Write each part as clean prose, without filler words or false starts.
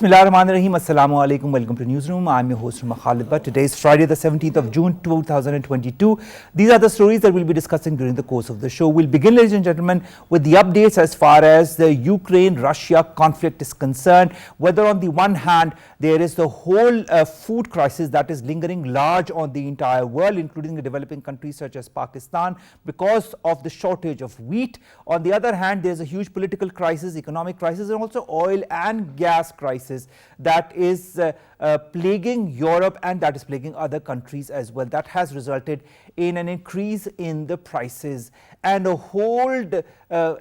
Bismillahirrahmanirrahim. Assalamu alaikum. Welcome to Newsroom. I'm your host, Khalid. Today is Friday, the 17th of June, 2022. These are the stories that we'll be discussing during the course of the show. We'll begin, ladies and gentlemen, with the updates as far as the Ukraine-Russia conflict is concerned. Whether on the one hand, there is the whole food crisis that is lingering large on the entire world, including the developing countries such as Pakistan, because of the shortage of wheat. On the other hand, there's a huge political crisis, economic crisis, and also oil and gas crisis that is plaguing Europe and that is plaguing other countries as well. That has resulted in an increase in the prices and a whole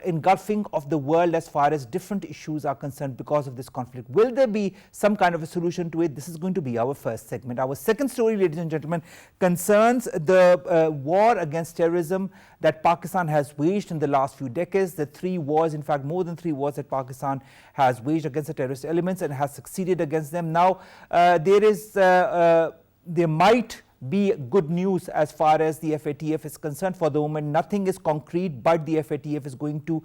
engulfing of the world as far as different issues are concerned because of this conflict. Will there be some kind of a solution to it? This is going to be our first segment. Our second story, ladies and gentlemen, concerns the war against terrorism that Pakistan has waged in the last few decades. The three wars, in fact more than three wars that Pakistan has waged against the terrorist elements and has succeeded against them. Now there might be good news as far as the FATF is concerned. For the moment, nothing is concrete, but the FATF is going to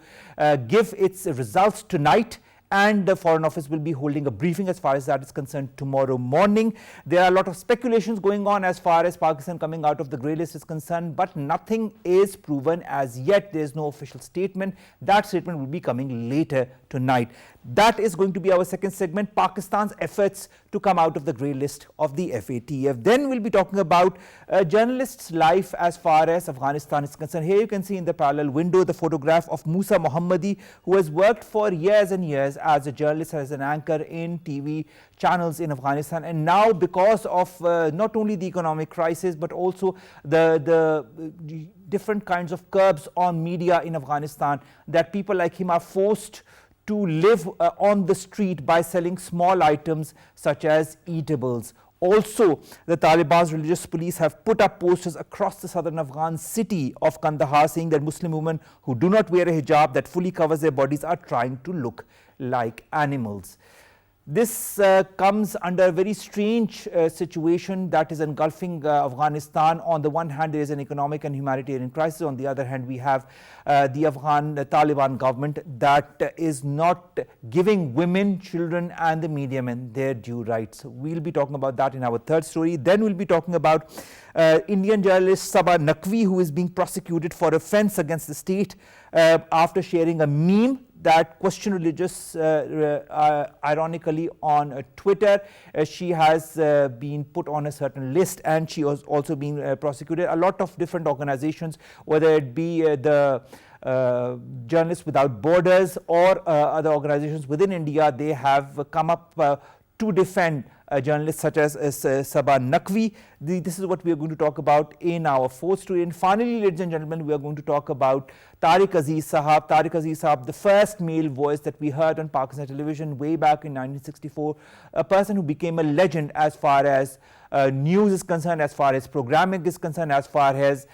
give its results tonight, and the Foreign Office will be holding a briefing as far as that is concerned tomorrow morning. There are a lot of speculations going on as far as Pakistan coming out of the grey list is concerned, but nothing is proven as yet. There is no official statement. That statement will be coming later tonight. That is going to be our second segment, Pakistan's efforts to come out of the grey list of the FATF. Then we'll be talking about a journalist's life as far as Afghanistan is concerned. Here you can see in the parallel window the photograph of Musa Mohammadi, who has worked for years and years as a journalist, as an anchor in TV channels in Afghanistan, and now because of not only the economic crisis but also the different kinds of curbs on media in Afghanistan, that people like him are forced to live on the street by selling small items such as eatables. Also, the Taliban's religious police have put up posters across the southern Afghan city of Kandahar saying that Muslim women who do not wear a hijab that fully covers their bodies are trying to look like animals. This comes under a very strange situation that is engulfing Afghanistan. On the one hand, there is an economic and humanitarian crisis. On the other hand, we have the Afghan Taliban government that is not giving women, children and the media men their due rights. We'll be talking about that in our third story. Then we'll be talking about Indian journalist Sabah Naqvi, who is being prosecuted for offence against the state after sharing a meme that questioned religious, ironically, on Twitter. She has been put on a certain list and she was also being prosecuted. A lot of different organizations, whether it be the Journalists Without Borders or other organizations within India, they have come up to defend journalists such as Sabah Naqvi. This is what we are going to talk about in our fourth story. And finally, ladies and gentlemen, we are going to talk about Tariq Aziz Sahab. Tariq Aziz Sahab, the first male voice that we heard on Pakistan television way back in 1964, a person who became a legend as far as news is concerned, as far as programming is concerned, as far as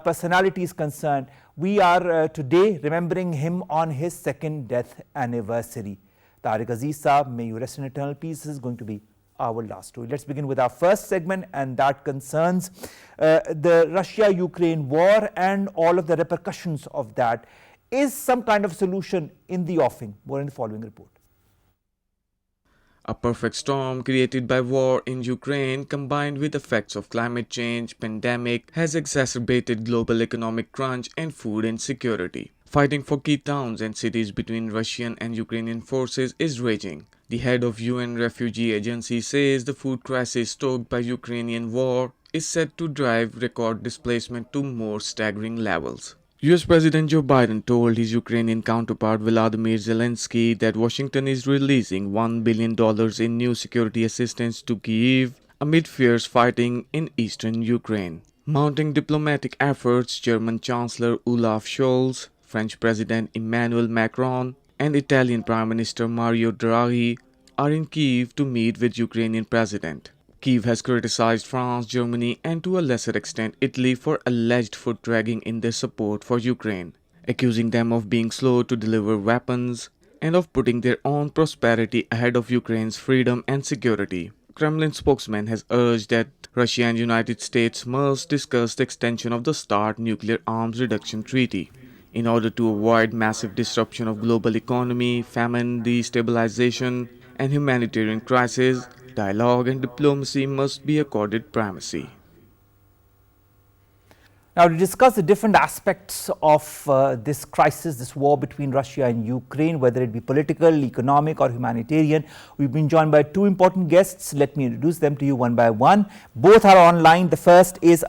personality is concerned. We are today remembering him on his second death anniversary. Tariq Aziz Sahab, may you rest in eternal peace. This is going to be our last story. Let's begin with our first segment, and that concerns the Russia-Ukraine war and all of the repercussions of that. Is some kind of solution in the offing? More in the following report. A perfect storm created by war in Ukraine combined with effects of climate change, pandemic has exacerbated global economic crunch and food insecurity. Fighting for key towns and cities between Russian and Ukrainian forces is raging. The head of UN Refugee Agency says the food crisis stoked by Ukrainian war is set to drive record displacement to more staggering levels. US President Joe Biden told his Ukrainian counterpart Volodymyr Zelensky that Washington is releasing $1 billion in new security assistance to Kyiv amid fierce fighting in eastern Ukraine. Mounting diplomatic efforts, German Chancellor Olaf Scholz, French President Emmanuel Macron, and Italian Prime Minister Mario Draghi are in Kyiv to meet with Ukrainian President. Kyiv has criticized France, Germany, and to a lesser extent Italy for alleged foot dragging in their support for Ukraine, accusing them of being slow to deliver weapons and of putting their own prosperity ahead of Ukraine's freedom and security. Kremlin spokesman has urged that Russia and United States must discuss the extension of the START nuclear arms reduction treaty in order to avoid massive disruption of global economy, famine, destabilization, and humanitarian crisis, dialogue and diplomacy must be accorded primacy. Now, to discuss the different aspects of this crisis, this war between Russia and Ukraine, whether it be political, economic, or humanitarian, we've been joined by two important guests. Let me introduce them to you one by one. Both are online. The first is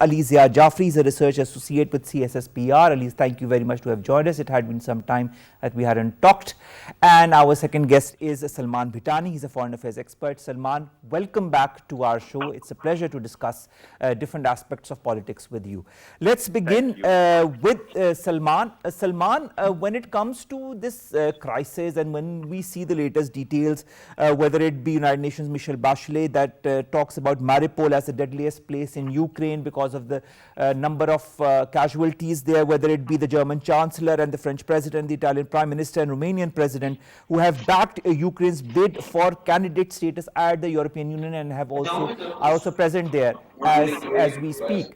Jaffery, a research associate with CSSPR. Elise, thank you very much to have joined us. It had been some time that we hadn't talked. And our second guest is Salman Bhittani. He's a foreign affairs expert. Salman, welcome back to our show. It's a pleasure to discuss different aspects of politics with you. Let's begin with Salman. Salman, when it comes to this crisis and when we see the latest details, whether it be United Nations Michelle Bachelet that talks about Mariupol as the deadliest place in Ukraine because of the number of casualties there, whether it be the German Chancellor and the French President, the Italian Prime Minister and Romanian President who have backed Ukraine's bid for candidate status at the European Union and are also present there as we speak.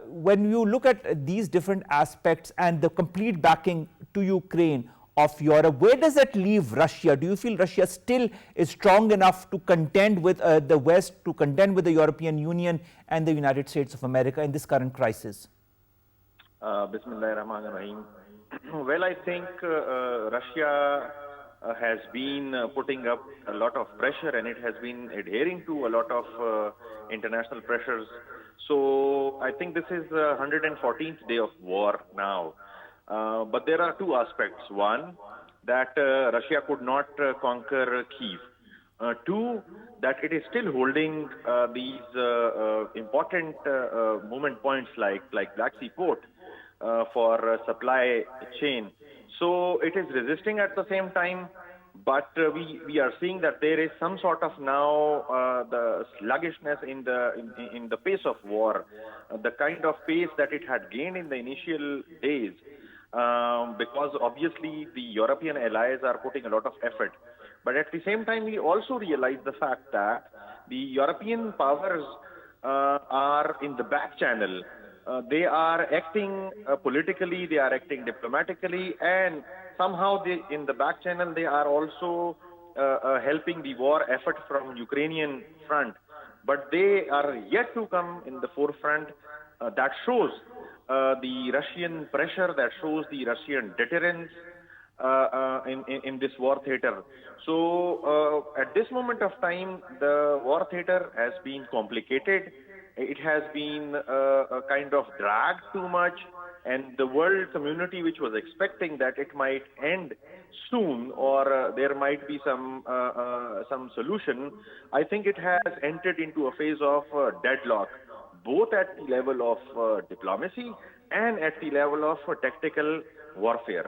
When you look at these different aspects and the complete backing to Ukraine of Europe, where does that leave Russia? Do you feel Russia still is strong enough to contend with the West, to contend with the European Union and the United States of America in this current crisis? Bismillahirrahmanirrahim. Well, I think Russia has been putting up a lot of pressure and it has been adhering to a lot of international pressures. So I think this is the 114th day of war now. But there are two aspects. One, that Russia could not conquer Kyiv. Two, that it is still holding these important movement points like Black Sea port for supply chain. So it is resisting at the same time. But we are seeing that there is some sort of now the sluggishness in the pace of war, the kind of pace that it had gained in the initial days, because obviously the European allies are putting a lot of effort. But at the same time, we also realize the fact that the European powers are in the back channel. They are acting politically, they are acting diplomatically, and somehow in the back channel they are also helping the war effort from Ukrainian front. But they are yet to come in the forefront. That shows the Russian pressure, that shows the Russian deterrence in this war theater. So at this moment of time, the war theater has been complicated. It has been kind of dragged too much, and the world community, which was expecting that it might end soon or there might be some solution, I think it has entered into a phase of deadlock, both at the level of diplomacy and at the level of tactical warfare.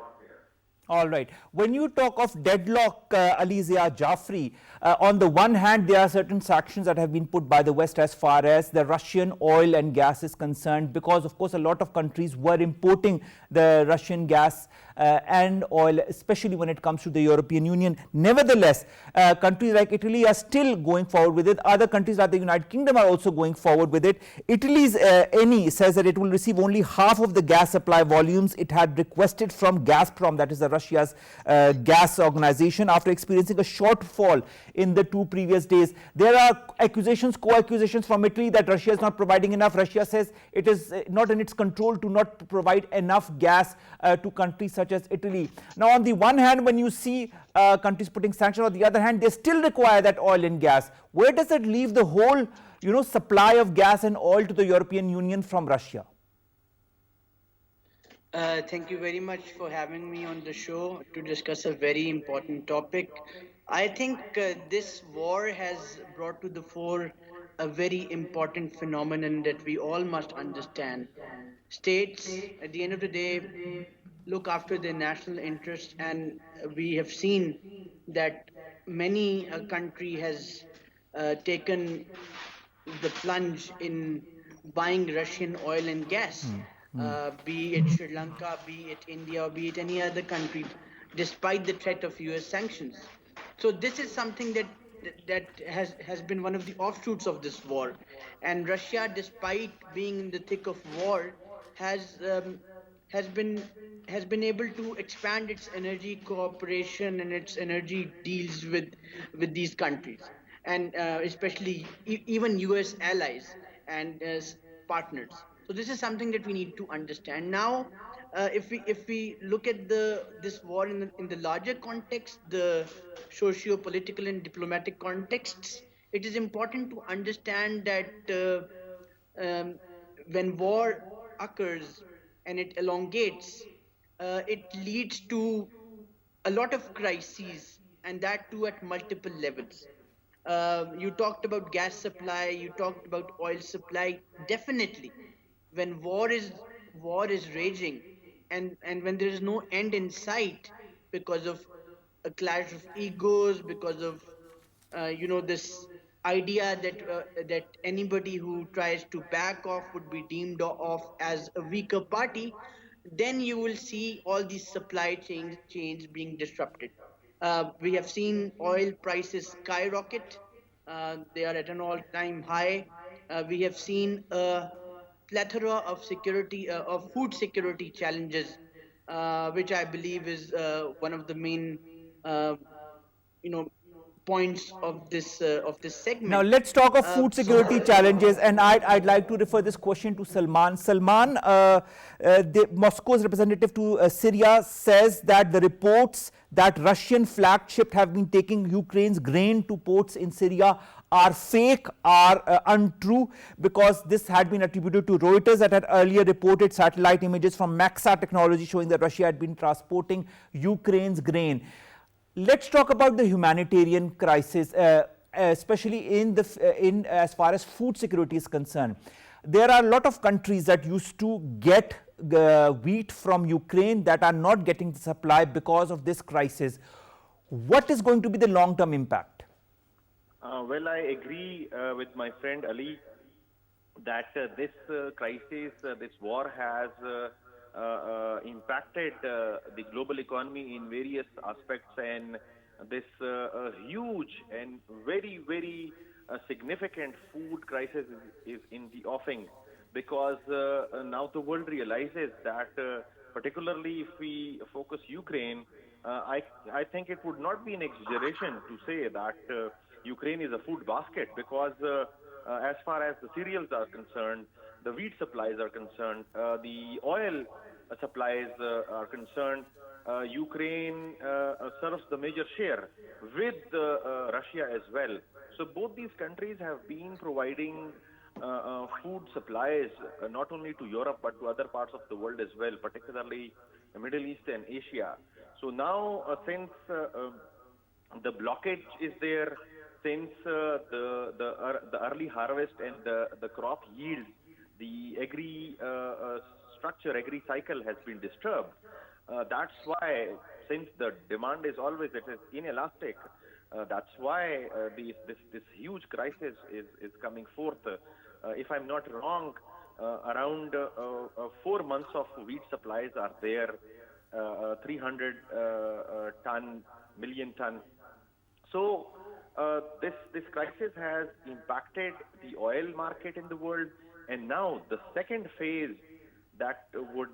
All right. When you talk of deadlock, Jaffery, on the one hand, there are certain sanctions that have been put by the West as far as the Russian oil and gas is concerned, because, of course, a lot of countries were importing the Russian gas and oil, especially when it comes to the European Union. Nevertheless, countries like Italy are still going forward with it. Other countries like the United Kingdom are also going forward with it. Italy's ENI says that it will receive only half of the gas supply volumes it had requested from Gazprom, that is the Russia's gas organization, after experiencing a shortfall in the two previous days. There are accusations, co-accusations from Italy that Russia is not providing enough. Russia says it is not in its control to not provide enough gas to countries such as Italy. Now, on the one hand, when you see countries putting sanctions, on the other hand, they still require that oil and gas. Where does that leave the whole, supply of gas and oil to the European Union from Russia? Thank you very much for having me on the show to discuss a very important topic. I think this war has brought to the fore a very important phenomenon that we all must understand. States, at the end of the day, look after their national interests, and we have seen that many a country has taken the plunge in buying Russian oil and gas. Be it Sri Lanka, be it India, or be it any other country, despite the threat of US sanctions. So this is something that has been one of the offshoots of this war. And Russia, despite being in the thick of war, has has been has been able to expand its energy cooperation and its energy deals with these countries, and especially even US allies and partners. So this is something that we need to understand now. If we look at the this war in the larger context, the socio-political and diplomatic contexts, it is important to understand that when war occurs and it elongates, it leads to a lot of crises, and that too at multiple levels. You talked about gas supply, you talked about oil supply. Definitely, when war is raging, and when there is no end in sight because of a clash of egos, because of this idea that anybody who tries to back off would be deemed off as a weaker party, then you will see all these supply chains being disrupted. We have seen oil prices skyrocket. They are at an all-time high. We have seen a plethora of food security challenges, which I believe is one of the main uh, you know points of this Now, segment. let's talk of food So security challenges, and I'd like to refer this question to Salman. Salman, Moscow's representative to Syria says that the reports that Russian flagged ships have been taking Ukraine's grain to ports in Syria are fake, are untrue, because this had been attributed to Reuters that had earlier reported satellite images from Maxa technology showing that Russia had been transporting Ukraine's grain. Let's talk about the humanitarian crisis, especially in as far as food security is concerned. There are a lot of countries that used to get wheat from Ukraine that are not getting the supply because of this crisis. What is going to be the long-term impact? Well, I agree with my friend Ali that this crisis, this war has impacted the global economy in various aspects, and this huge and very, very significant food crisis is in the offing, because now the world realizes that particularly if we focus Ukraine, I think it would not be an exaggeration to say that Ukraine is a food basket, because as far as the cereals are concerned, the wheat supplies are concerned, the oil supplies are concerned, Ukraine serves the major share with Russia as well. So both these countries have been providing food supplies not only to Europe but to other parts of the world as well, particularly the Middle East and Asia. So now since the blockage is there, since the early harvest and the crop yield, the agri structure, agri cycle has been disturbed. That's why, since the demand is always, it is inelastic, that's why this huge crisis is coming forth. If I'm not wrong, around 4 months of wheat supplies are there, 300 million ton. So this crisis has impacted the oil market in the world, and now the second phase that would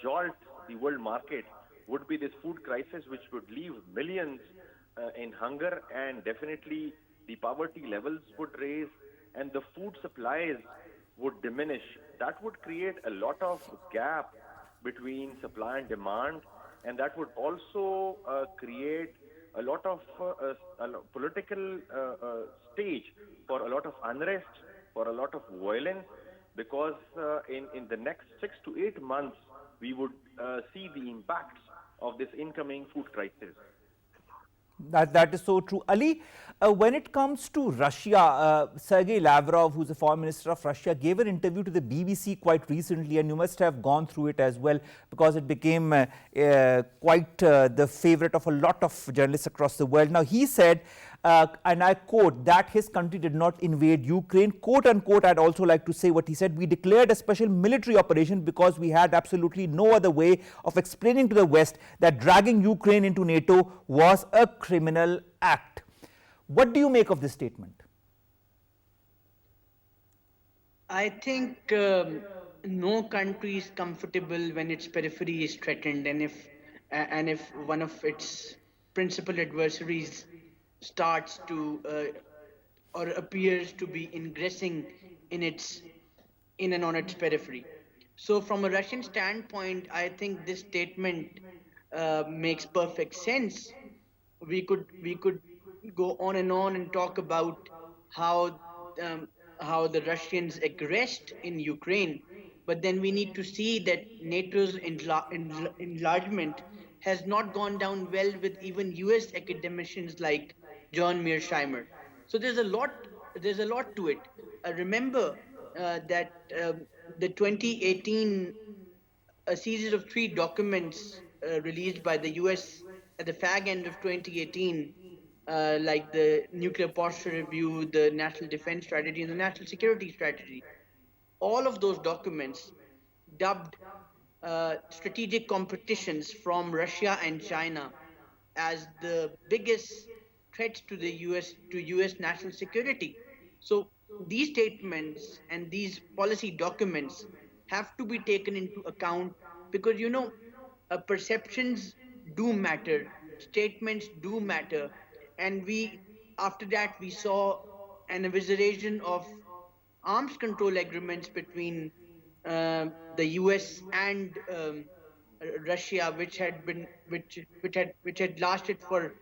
jolt the world market would be this food crisis, which would leave millions in hunger, and definitely the poverty levels would raise and the food supplies would diminish. That would create a lot of gap between supply and demand, and that would also create a lot of political stage for a lot of unrest, for a lot of violence, because in the next 6 to 8 months, we would see the impacts of this incoming food crisis. That is so true. Ali, when it comes to Russia, Sergei Lavrov, who's the foreign minister of Russia, gave an interview to the BBC quite recently, and you must have gone through it as well, because it became quite the favorite of a lot of journalists across the world. Now, he said, and I quote, that his country did not invade Ukraine. Quote unquote, I'd also like to say what he said: we declared a special military operation because we had absolutely no other way of explaining to the West that dragging Ukraine into NATO was a criminal act. What do you make of this statement? I think no country is comfortable when its periphery is threatened, and if one of its principal adversaries starts to or appears to be ingressing in its in and on its periphery. So, from a Russian standpoint, I think this statement makes perfect sense. We could go on and talk about how um, how the Russians aggressed in Ukraine, but then we need to see that NATO's enlargement has not gone down well with even US academicians like John Mearsheimer. So there's a lot to it. Remember that the 2018 a series of three documents released by the US at the fag end of 2018, like the Nuclear Posture Review, the National Defense Strategy, and the National Security Strategy. All of those documents dubbed strategic competitions from Russia and China as the biggest threats to the US national security. So these statements and these policy documents have to be taken into account because perceptions do matter, statements do matter, and we after that we saw an evisceration of arms control agreements between the US and Russia, which had lasted for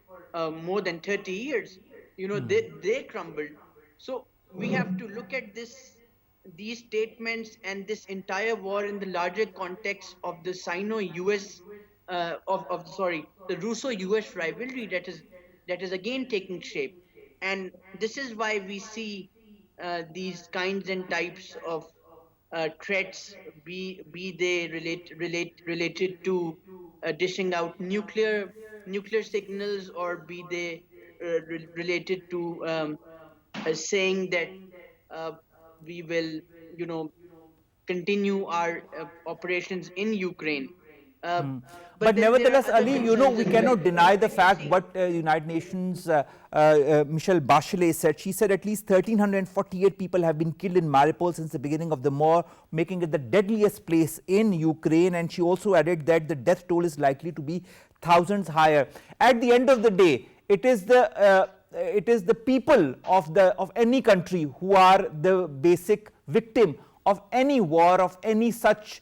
more than 30 years. They crumbled. So we have to look at these statements and this entire war in the larger context of the Sino-US of sorry the Russo-US rivalry that is again taking shape, and this is why we see these kinds and types of threats, be they related to dishing out nuclear signals, or be they related to saying that uh, we will, continue our operations in Ukraine. Uh, but But then there are nevertheless, other Ali, concerns we as well. cannot deny the fact what United Nations Michelle Bachelet said. She said at least 1,348 people have been killed in Mariupol since the beginning of the war, making it the deadliest place in Ukraine. And she also added that the death toll is likely to be thousands higher. At the end of the day, it is the people of any country who are the basic victim of any war, of any such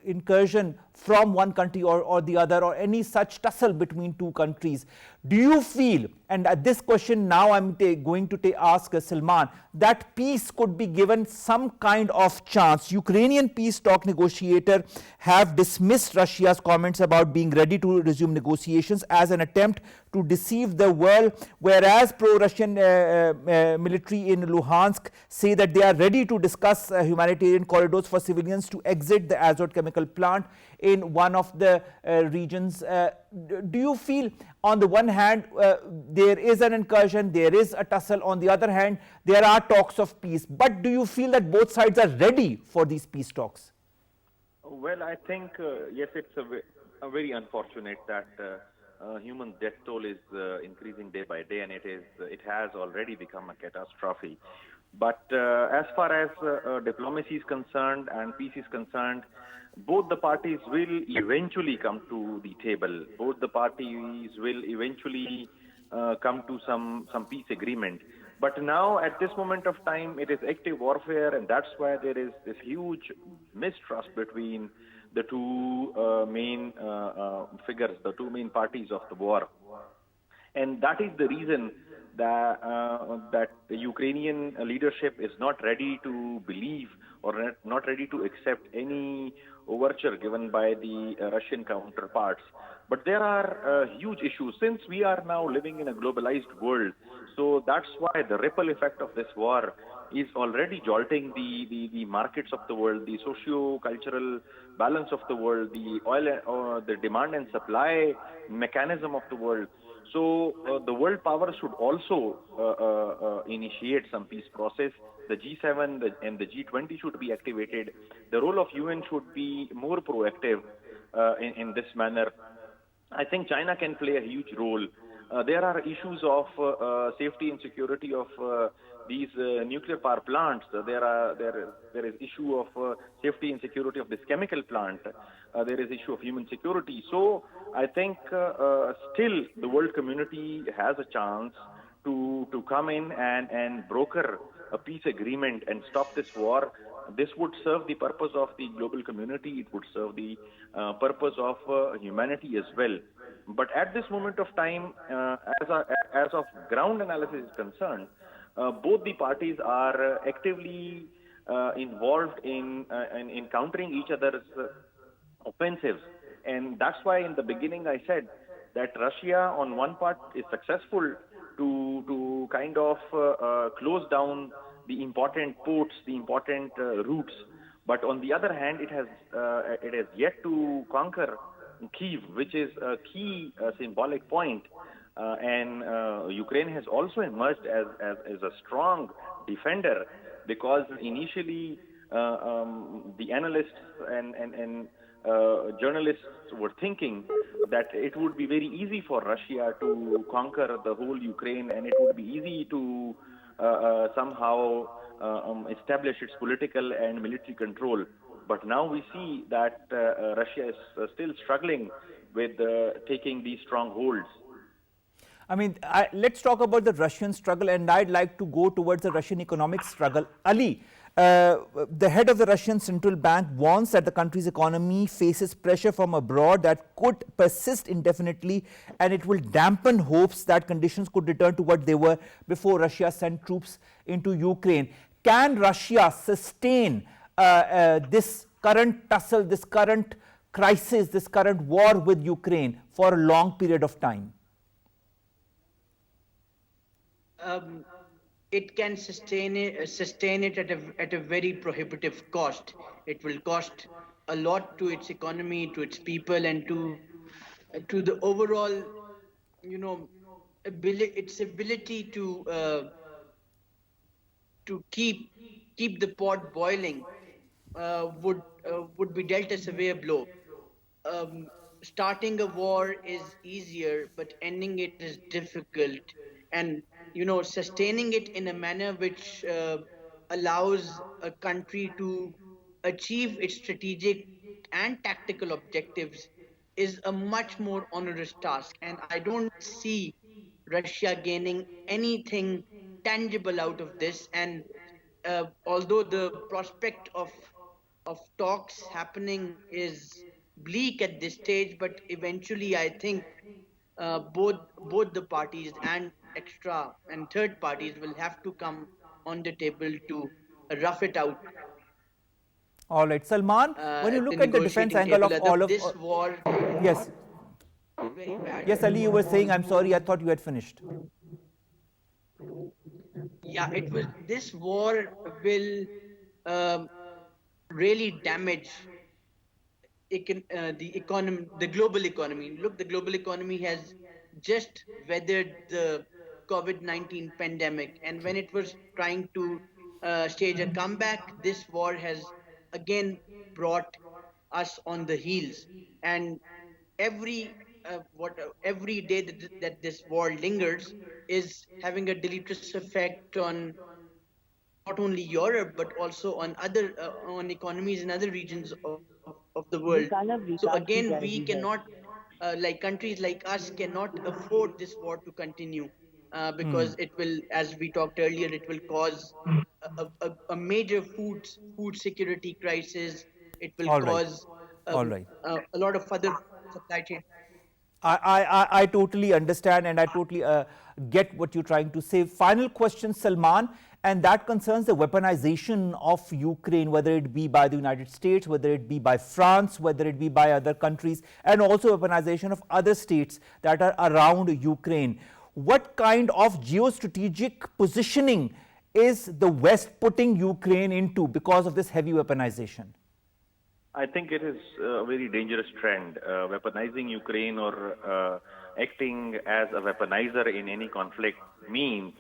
incursion from one country or the other, or any such tussle between two countries. Do you feel, and at this question now I'm going to ask Salman, that peace could be given some kind of chance? Ukrainian peace talk negotiator have dismissed Russia's comments about being ready to resume negotiations as an attempt to deceive the world, whereas pro-Russian military in Luhansk say that they are ready to discuss humanitarian corridors for civilians to exit the Azot chemical plant in one of the regions. Do you feel, on the one hand, there is an incursion, there is a tussle, on the other hand, there are talks of peace, but do you feel that both sides are ready for these peace talks? Well, I think, yes, it's a very unfortunate that human death toll is increasing day by day, and it has already become a catastrophe. But as far as diplomacy is concerned and peace is concerned, both the parties will eventually come to the table. Both the parties will eventually come to some peace agreement. But now, at this moment of time, it is active warfare, and that's why there is this huge mistrust between the two main figures, the two main parties of the war. And that is the reason that the Ukrainian leadership is not ready to believe or not ready to accept any overture given by the Russian counterparts. But there are huge issues since we are now living in a globalized world. So that's why the ripple effect of this war is already jolting the markets of the world, the socio-cultural balance of the world, the oil, the demand and supply mechanism of the world. So the world powers should also initiate some peace process. The G7 and the G20 should be activated. The role of UN should be more proactive in this manner. I think China can play a huge role. There are issues of safety and security of these nuclear power plants. There is issue of safety and security of this chemical plant. There is issue of human security. So I think still the world community has a chance to come in and broker a peace agreement and stop this war. This would serve the purpose of the global community. It would serve the purpose of humanity as well. But at this moment of time, as of ground analysis is concerned, both the parties are actively involved in countering each other's offensives. And that's why in the beginning I said that Russia on one part is successful to kind of close down the important ports, the important routes. But on the other hand, it has yet to conquer Kyiv, which is a key symbolic point. And Ukraine has also emerged as a strong defender, because initially the analysts and journalists were thinking that it would be very easy for Russia to conquer the whole Ukraine, and it would be easy to somehow establish its political and military control. But now we see that Russia is still struggling with taking these strongholds. I mean, let's talk about the Russian struggle, and I'd like to go towards the Russian economic struggle. Ali, the head of the Russian central bank warns that the country's economy faces pressure from abroad that could persist indefinitely, and it will dampen hopes that conditions could return to what they were before Russia sent troops into Ukraine. Can Russia sustain this current tussle, this current crisis, this current war with Ukraine for a long period of time? It can sustain it at a very prohibitive cost. It will cost a lot to its economy, to its people, and to the overall, its ability to keep the pot boiling would be dealt a severe blow. Starting a war is easier, but ending it is difficult, and sustaining it in a manner which allows a country to achieve its strategic and tactical objectives is a much more onerous task. And I don't see Russia gaining anything tangible out of this. And although the prospect of talks happening is bleak at this stage, but eventually I think both the parties and extra and third parties will have to come on the table to rough it out. All right, Salman, when you look at the defense angle of all of this war, yes, very bad. yes, Ali, you were saying. I'm sorry, I thought you had finished. Yeah, this war will really damage the global economy. Look, the global economy has just weathered the COVID-19 pandemic, and when it was trying to stage a comeback, this war has again brought us on the heels. And every day that this war lingers is having a deleterious effect on not only Europe but also on other on economies in other regions of the world. So again, we cannot, like countries like us, cannot afford this war to continue because it will, as we talked earlier, it will cause a major food security crisis. It will cause a lot of other supply chain. I totally understand, and I totally get what you're trying to say. Final question, Salman, and that concerns the weaponization of Ukraine, whether it be by the United States, whether it be by France, whether it be by other countries, and also weaponization of other states that are around Ukraine. What kind of geostrategic positioning is the West putting Ukraine into because of this heavy weaponization? I think it is a very dangerous trend. Weaponizing Ukraine or acting as a weaponizer in any conflict means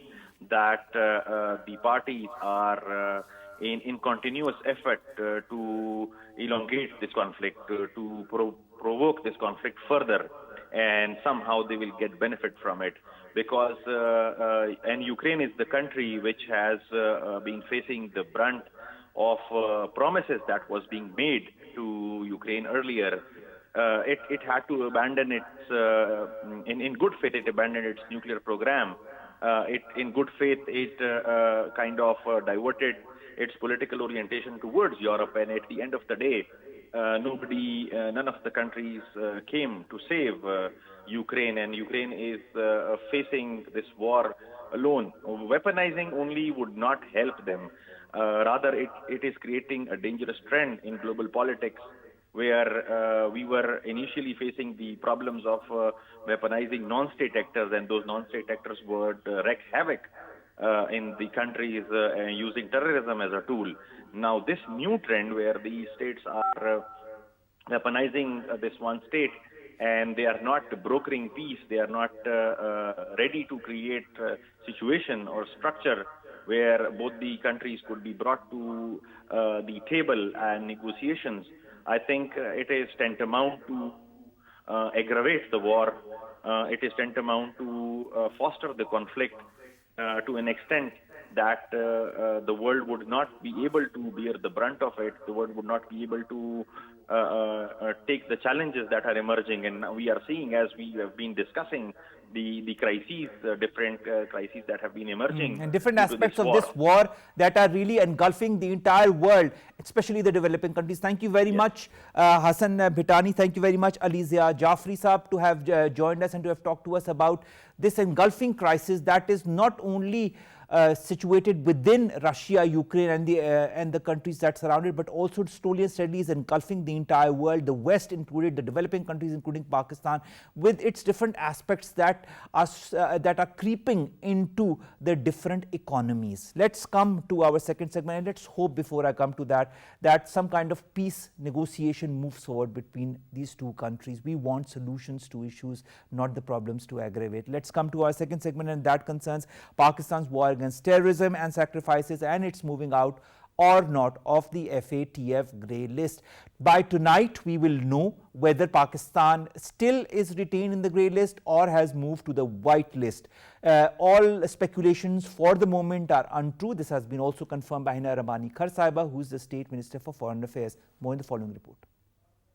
that the parties are in continuous effort to elongate this conflict, to provoke this conflict further. and somehow they will get benefit from it. Because and Ukraine is the country which has been facing the brunt of promises that was being made to Ukraine earlier. It had to abandon its, in good faith, it abandoned its nuclear program. In good faith, it kind of diverted its political orientation towards Europe, and at the end of the day, none of the countries came to save Ukraine, and Ukraine is facing this war alone. Weaponizing only would not help them. Rather, it is creating a dangerous trend in global politics, where we were initially facing the problems of weaponizing non-state actors, and those non-state actors would wreak havoc in the countries using terrorism as a tool. Now, this new trend where the states are weaponizing this one state, and they are not brokering peace, they are not ready to create a situation or structure where both the countries could be brought to the table and negotiations. I think it is tantamount to aggravate the war. It is tantamount to foster the conflict to an extent that the world would not be able to bear the brunt of it. The world would not be able to take the challenges that are emerging. And we are seeing, as we have been discussing, the crises, different crises that have been emerging. And different aspects of this war that are really engulfing the entire world, especially the developing countries. Thank you very much, Hassan Bhittani. Thank you very much, Alizia Jaffery Saab, to have joined us and to have talked to us about this engulfing crisis that is not only situated within Russia, Ukraine and the countries that surround it, but also slowly and steadily is engulfing the entire world, the West included, the developing countries including Pakistan, with its different aspects that are creeping into the different economies. Let's come to our second segment, and let's hope, before I come to that some kind of peace negotiation moves forward between these two countries. We want solutions to issues, not the problems to aggravate. Let's come to our second segment, and that concerns Pakistan's war against terrorism and sacrifices, and its moving out or not of the FATF grey list. By tonight, we will know whether Pakistan still is retained in the grey list or has moved to the white list. All speculations for the moment are untrue. This has been also confirmed by Hina Rabbani Khar Sahiba, who is the State Minister for Foreign Affairs. More in the following report.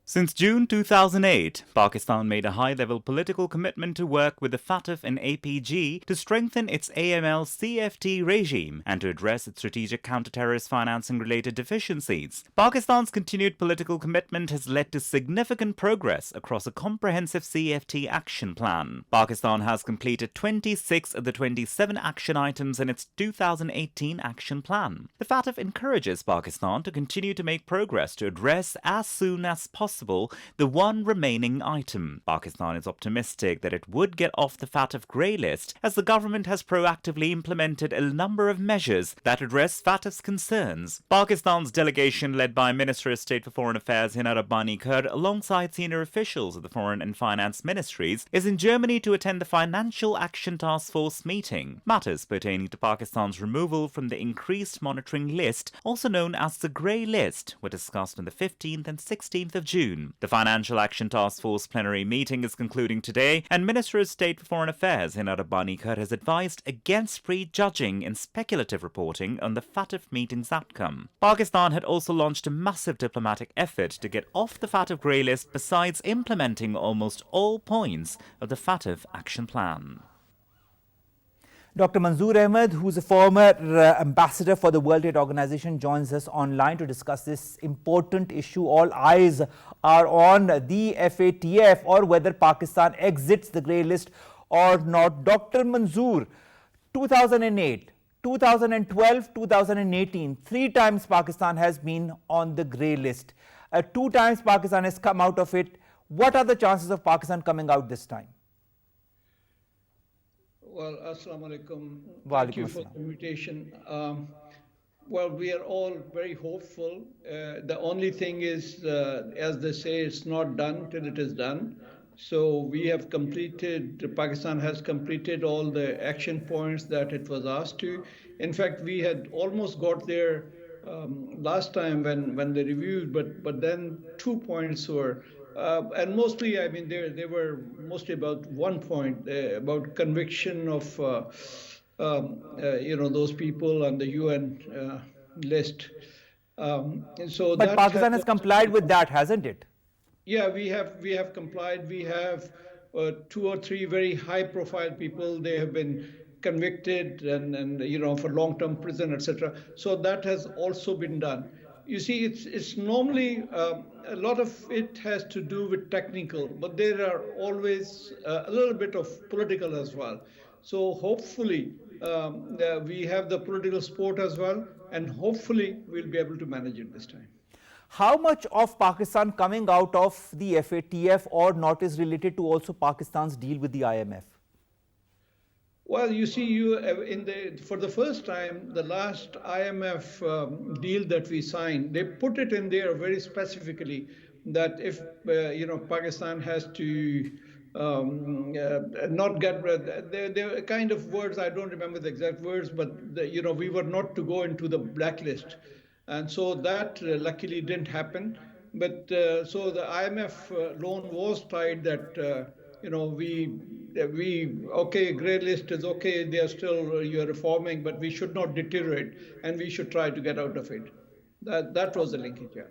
Since June 2008, Pakistan made a high-level political commitment to work with the FATF and APG to strengthen its AML-CFT regime and to address its strategic counter-terrorist financing-related deficiencies. Pakistan's continued political commitment has led to significant progress across a comprehensive CFT action plan. Pakistan has completed 26 of the 27 action items in its 2018 action plan. The FATF encourages Pakistan to continue to make progress to address as soon as possible the one remaining item. Pakistan is optimistic that it would get off the FATF grey list, as the government has proactively implemented a number of measures that address FATF's concerns. Pakistan's delegation, led by Minister of State for Foreign Affairs Hina Rabbani Khar, alongside senior officials of the Foreign and Finance Ministries, is in Germany to attend the Financial Action Task Force meeting. Matters pertaining to Pakistan's removal from the increased monitoring list, also known as the grey list, were discussed on the 15th and 16th of June. The Financial Action Task Force plenary meeting is concluding today, and Minister of State for Foreign Affairs Hina Rabbani Khar has advised against prejudging and speculative reporting on the FATF meeting's outcome. Pakistan had also launched a massive diplomatic effort to get off the FATF grey list, besides implementing almost all points of the FATF action plan. Dr. Manzoor Ahmed, who is a former ambassador for the World Trade Organization, joins us online to discuss this important issue. All eyes are on the FATF, or whether Pakistan exits the grey list or not. Dr. Manzoor, 2008, 2012, 2018, 3 times Pakistan has been on the grey list. 2 times Pakistan has come out of it. What are the chances of Pakistan coming out this time? Well, Assalamu alaikum. Thank you for the invitation. Well, we are all very hopeful. The only thing is, as they say, it's not done till it is done. So we have completed, Pakistan has completed all the action points that it was asked to. In fact, we had almost got there last time when they reviewed, but then 2 points were And mostly, I mean, they were mostly about one point about conviction of those people on the UN list. And so But that has Pakistan has also complied been. with that, hasn't it? Yeah, we have complied. We have two or three very high-profile people. They have been convicted and for long-term prison, etc. So that has also been done. You see, it's normally a lot of it has to do with technical, but there are always a little bit of political as well. So hopefully we have the political support as well, and hopefully we'll be able to manage it this time. How much of Pakistan coming out of the FATF or not is related to also Pakistan's deal with the IMF? Well, you see, for the first time, the last IMF deal that we signed, they put it in there very specifically that if Pakistan has to not get the kind of words, I don't remember the exact words, but we were not to go into the blacklist, and so that luckily didn't happen. But so the IMF loan was tied that we okay, grey list is okay, they are still you're reforming, but we should not deteriorate and we should try to get out of it. That was the linkage. Yeah.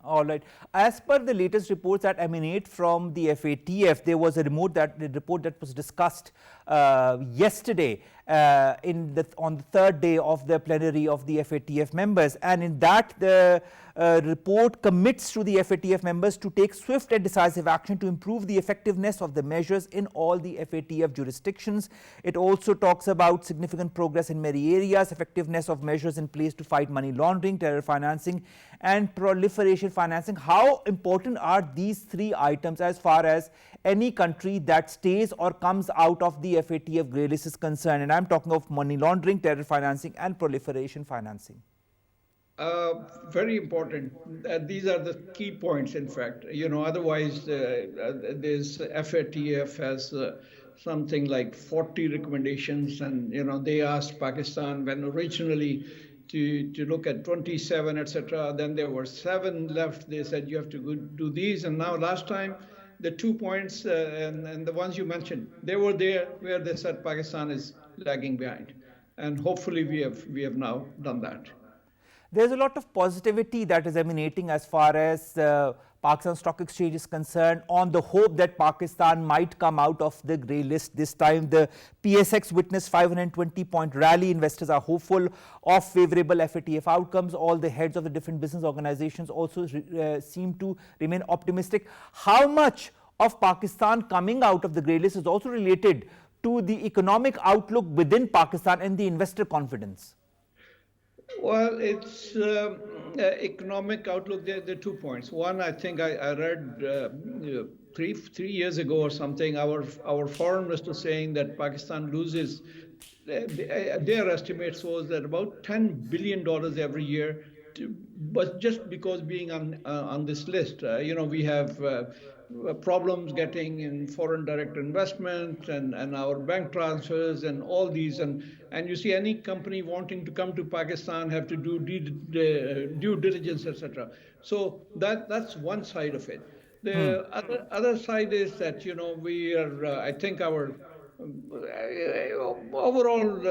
All right. As per the latest reports that emanate from the FATF, there was a report that was discussed yesterday on the third day of the plenary of the FATF members, and in that the report commits to the FATF members to take swift and decisive action to improve the effectiveness of the measures in all the FATF jurisdictions. It also talks about significant progress in many areas, effectiveness of measures in place to fight money laundering, terror financing and proliferation financing. How important are these three items as far as any country that stays or comes out of the FATF grey list is concerned? And I'm talking of money laundering, terror financing and proliferation financing. Very important. These are the key points, in fact. Otherwise, this FATF has something like 40 recommendations, and they asked Pakistan when originally to look at 27, etc. Then there were 7 left. They said you have to do these, and now last time the 2 points and the ones you mentioned, they were there where they said Pakistan is lagging behind, and hopefully we have now done that. There's a lot of positivity that is emanating as far as Pakistan Stock Exchange is concerned, on the hope that Pakistan might come out of the grey list this time. The PSX witnessed 520-point rally. Investors are hopeful of favourable FATF outcomes. All the heads of the different business organizations also seem to remain optimistic. How much of Pakistan coming out of the grey list is also related to the economic outlook within Pakistan and the investor confidence? Well, it's economic outlook. There are 2 points. One, I think I read 3 years ago or something, our foreign minister saying that Pakistan loses, their estimates was that about $10 billion every year, but just because being on this list. We have problems getting in foreign direct investment and our bank transfers and all these, and you see any company wanting to come to Pakistan have to do due diligence, etc. So that's one side of it. The other side is that we are I think our overall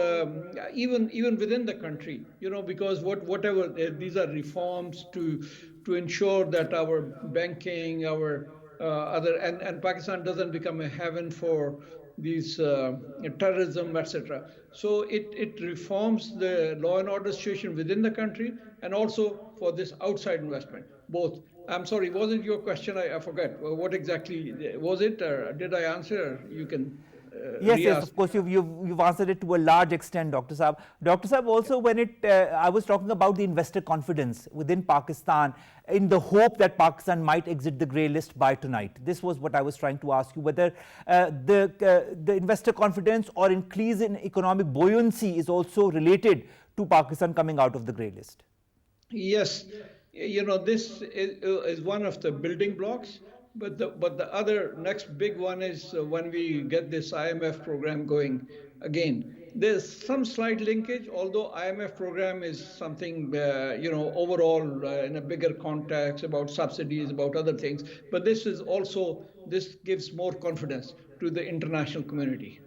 even within the country, because whatever these are reforms to ensure that our banking, our and Pakistan doesn't become a haven for these terrorism, etc. So it reforms the law and order situation within the country and also for this outside investment, both. I'm sorry, was it your question? I forgot. What exactly was it? Or did I answer? You can Yes, of course, you've answered it to a large extent, Dr. Saab. Dr. Saab, also when I was talking about the investor confidence within Pakistan in the hope that Pakistan might exit the grey list by tonight. This was what I was trying to ask you, whether the investor confidence or increase in economic buoyancy is also related to Pakistan coming out of the grey list. Yes, this is one of the building blocks. But the other next big one is when we get this IMF program going, again, there's some slight linkage, although IMF program is something, overall in a bigger context about subsidies, about other things. But this is also, this gives more confidence to the international community.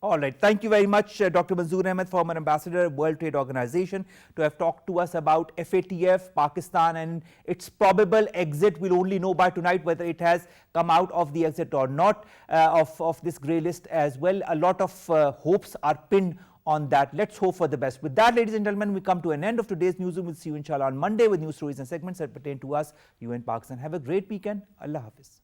All right. Thank you very much, Dr. Manzoor Ahmed, former ambassador, World Trade Organization, to have talked to us about FATF, Pakistan, and its probable exit. We'll only know by tonight whether it has come out of the exit or not of this grey list as well. A lot of hopes are pinned on that. Let's hope for the best. With that, ladies and gentlemen, we come to an end of today's newsroom. We'll see you inshallah on Monday with news stories and segments that pertain to us, you and Pakistan. Have a great weekend. Allah Hafiz.